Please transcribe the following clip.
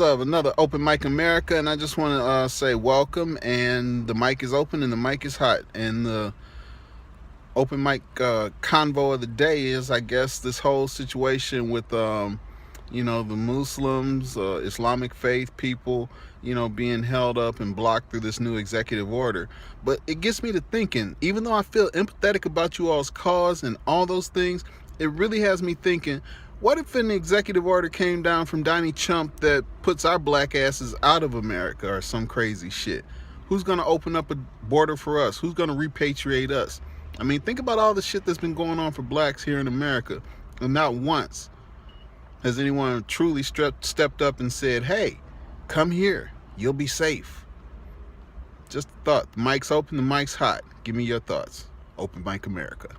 Up? Another Open Mic America, and I just want to say welcome. And the mic is open, and the mic is hot. And the open mic convo of the day is, I guess, this whole situation with, the Muslims, Islamic faith people, being held up and blocked through this new executive order. But it gets me to thinking, even though I feel empathetic about you all's cause and all those things, it really has me thinking, what if an executive order came down from Donnie Trump that puts our black asses out of America or some crazy shit? Who's going to open up a border for us? Who's going to repatriate us? I mean, think about all the shit that's been going on for blacks here in America. And not once has anyone truly stepped up and said, hey, come here. You'll be safe. Just a thought. The mic's open, the mic's hot. Give me your thoughts. Open Mic America.